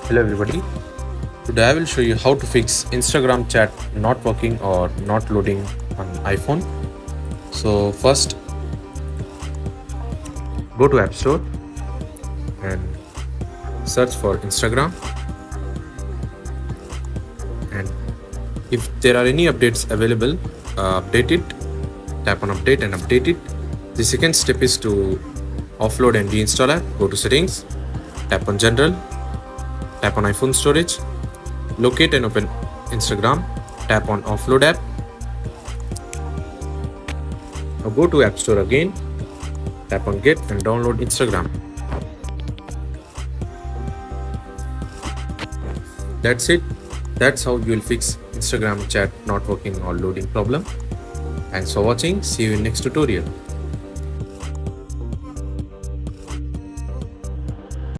Hello everybody. Today I will show you how to fix Instagram chat not working or not loading on iPhone. So first go to App Store and search for Instagram, and if there are any updates available, update it. Tap on update and update it. The second step is to offload and deinstall app. Go to settings, tap on general, tap on iPhone storage, locate and open Instagram, tap on offload app. Now go to App Store again, tap on get and download Instagram. That's it. That's how you will fix Instagram chat not working or loading problem. Thanks for watching. See you in next tutorial.